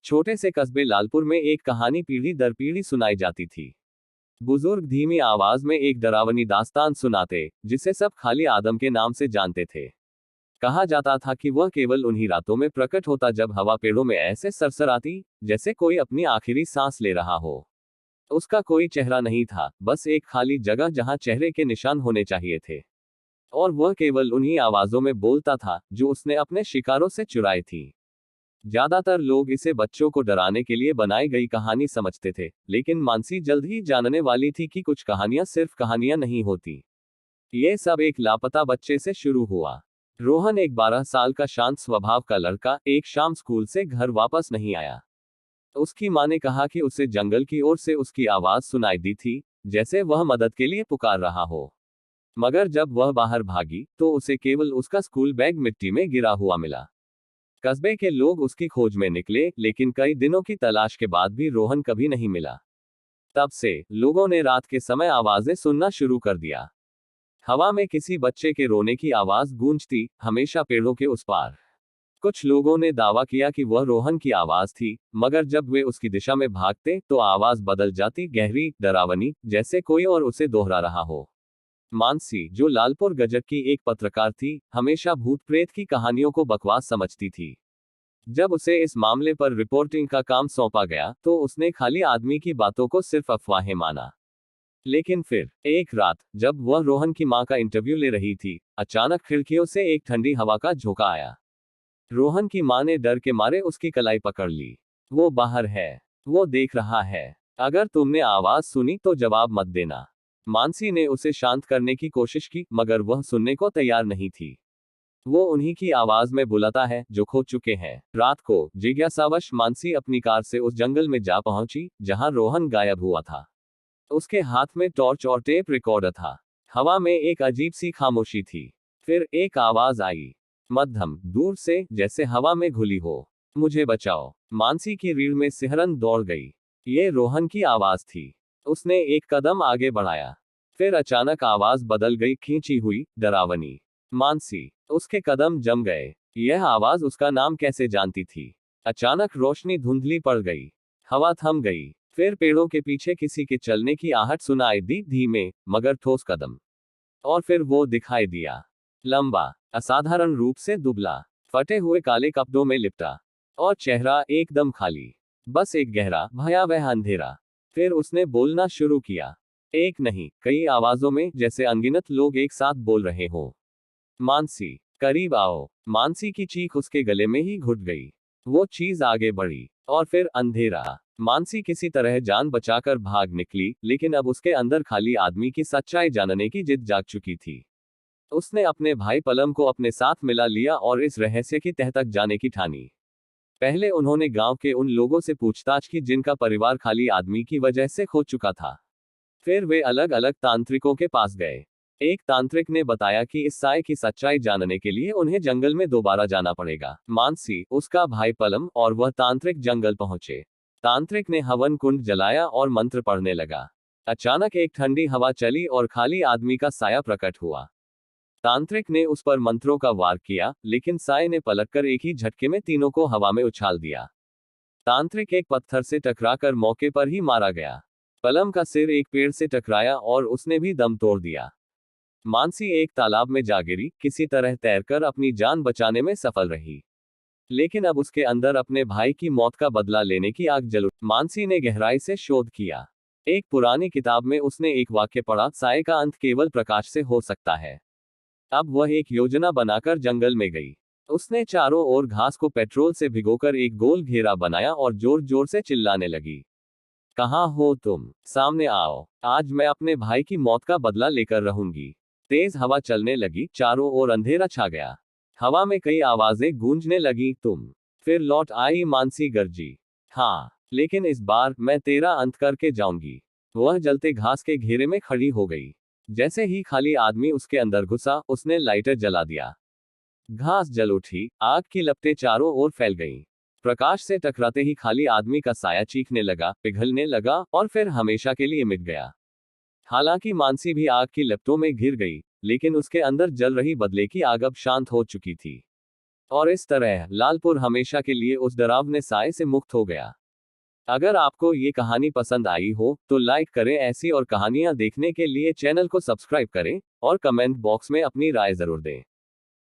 छोटे से कस्बे लालपुर में एक कहानी पीढ़ी दर पीढ़ी सुनाई जाती थी। बुजुर्ग धीमी आवाज में एक डरावनी दास्तान सुनाते, जिसे सब खाली आदम के नाम से जानते थे। कहा जाता था कि वह केवल उन्हीं रातों में प्रकट होता जब हवा पेड़ों में ऐसे सरसराती, जैसे कोई अपनी आखिरी सांस ले रहा हो। उसका कोई चेहरा नहीं था, बस एक खाली जगह जहां चेहरे के निशान होने चाहिए थे। और वह केवल उन्हीं आवाजों में बोलता था जो उसने अपने शिकारों से चुराई थी। ज्यादातर लोग इसे बच्चों को डराने के लिए बनाई गई कहानी समझते थे, लेकिन मानसी जल्द ही जानने वाली थी कि कुछ कहानियां सिर्फ कहानियां नहीं होती। ये सब एक लापता बच्चे से शुरू हुआ। रोहन एक 12 साल का शांत स्वभाव का लड़का एक शाम स्कूल से घर वापस नहीं आया। उसकी मां ने कहा कि उसे जंगल की ओर से उसकी आवाज सुनाई दी थी, जैसे वह मदद के लिए पुकार रहा हो। मगर जब वह बाहर भागी तो उसे केवल उसका स्कूल बैग मिट्टी में गिरा हुआ मिला। कस्बे के लोग उसकी खोज में निकले, लेकिन कई दिनों की तलाश के बाद भी रोहन कभी नहीं मिला। तब से लोगों ने रात के समय आवाजें सुनना शुरू कर दिया। हवा में किसी बच्चे के रोने की आवाज गूंजती, हमेशा पेड़ों के उस पार। कुछ लोगों ने दावा किया कि वह रोहन की आवाज थी, मगर जब वे उसकी दिशा में भागते तो आवाज बदल जाती, गहरी, डरावनी, जैसे कोई और उसे दोहरा रहा हो। मानसी, जो लालपुर गजट की एक पत्रकार थी, हमेशा भूत प्रेत की कहानियों को बकवास समझती थी। जब उसे इस मामले पर रिपोर्टिंग का काम सौंपा गया तो उसने खाली आदमी की बातों को सिर्फ अफवाहें माना। लेकिन फिर एक रात जब वह रोहन की मां का इंटरव्यू ले रही थी, अचानक खिड़कियों से एक ठंडी हवा का झोंका आया। रोहन की मां ने डर के मारे उसकी कलाई पकड़ ली। वो बाहर है, वो देख रहा है, अगर तुमने आवाज सुनी तो जवाब मत देना। मानसी ने उसे शांत करने की कोशिश की, मगर वह सुनने को तैयार नहीं थी। वो उन्हीं की आवाज में बुलाता है जो खो चुके हैं। रात को जिज्ञासावश मानसी अपनी कार से उस जंगल में जा पहुंची जहां रोहन गायब हुआ था। उसके हाथ में टॉर्च और टेप रिकॉर्डर था। हवा में एक अजीब सी खामोशी थी। फिर एक आवाज आई, मध्यम, दूर से, जैसे हवा में घुली हो। मुझे बचाओ। मानसी की रीढ़ में सिहरन दौड़ गई। ये रोहन की आवाज थी। उसने एक कदम आगे बढ़ाया। फिर अचानक आवाज बदल गई, खींची हुई, डरावनी। मानसी, उसके कदम जम गए। यह आवाज उसका नाम कैसे जानती थी? अचानक रोशनी धुंधली पड़ गई। हवा थम गई। फिर पेड़ों के पीछे किसी के चलने की आहट सुनाई दी, धीमे मगर ठोस कदम। और फिर वो दिखाई दिया। लंबा, असाधारण रूप से दुबला, फटे हुए काले कपड़ों में लिपटा, और चेहरा एकदम खाली। बस एक गहरा, भयावह अंधेरा। फिर उसने बोलना शुरू किया। एक नहीं, कई आवाजों में, जैसे अनगिनत लोग एक साथ बोल रहे हो। मानसी, करीब आओ। मानसी की चीख उसके गले में ही घुट गई। वो चीज आगे बढ़ी, और फिर अंधेरा। मानसी किसी तरह जान बचाकर भाग निकली, लेकिन अब उसके अंदर खाली आदमी की सच्चाई जानने की जिद जाग चुकी थी। उसने अपने भाई पलम को अपने साथ मिला लिया और इस रहस्य की तह तक जाने की ठानी। पहले उन्होंने गांव के उन लोगों से पूछताछ की जिनका परिवार खाली आदमी की वजह से खो चुका था। फिर वे अलग अलग तांत्रिकों के पास गए। एक तांत्रिक ने बताया कि इस साय की सच्चाई जानने के लिए उन्हें जंगल में दोबारा जाना पड़ेगा। मानसी, उसका भाई पलम और वह तांत्रिक जंगल पहुंचे। तांत्रिक ने हवन कुंड जलाया और मंत्र पढ़ने लगा। अचानक एक ठंडी हवा चली और खाली आदमी का साया प्रकट हुआ। तांत्रिक ने उस पर मंत्रों का वार किया, लेकिन साय ने पलटकर एक ही झटके में तीनों को हवा में उछाल दिया। तांत्रिक एक पत्थर से टकराकर मौके पर ही मारा गया। पलम का सिर एक पेड़ से टकराया और उसने भी दम तोड़ दिया। मानसी एक तालाब में जा गिरी, किसी तरह तैरकर अपनी जान बचाने में सफल रही। लेकिन अब उसके अंदर अपने भाई की मौत का बदला लेने की आग जल उठी। मानसी ने गहराई से शोध किया। एक पुरानी किताब में उसने एक वाक्य पढ़ा, साय का अंत केवल प्रकाश से हो सकता है। अब वह एक योजना बनाकर जंगल में गई। उसने चारों ओर घास को पेट्रोल से भिगोकर एक गोल घेरा बनाया और जोर जोर से चिल्लाने लगी। कहाँ हो तुम? सामने आओ। आज मैं अपने भाई की मौत का बदला लेकर रहूंगी। तेज हवा चलने लगी, चारों ओर अंधेरा छा गया। हवा में कई आवाजें गूंजने लगी, तुम फिर लौट आई? मानसी गरजी। हाँ, लेकिन इस बार मैं तेरा अंत करके जाऊंगी। वह जलते घास के घेरे में खड़ी हो गई। जैसे ही खाली आदमी उसके अंदर घुसा, उसने लाइटर जला दिया। घास जल उठी, आग की लपटें चारों ओर फैल गईं। प्रकाश से टकराते ही खाली आदमी का साया चीखने लगा, पिघलने लगा, और फिर हमेशा के लिए मिट गया। हालांकि मानसी भी आग की लपटों में घिर गई, लेकिन उसके अंदर जल रही बदले की आग अब शांत हो चुकी थी। और इस तरह लालपुर हमेशा के लिए उस डरावने साए से मुक्त हो गया। अगर आपको ये कहानी पसंद आई हो तो लाइक करें, ऐसी और कहानियां देखने के लिए चैनल को सब्सक्राइब करें और कमेंट बॉक्स में अपनी राय जरूर दें।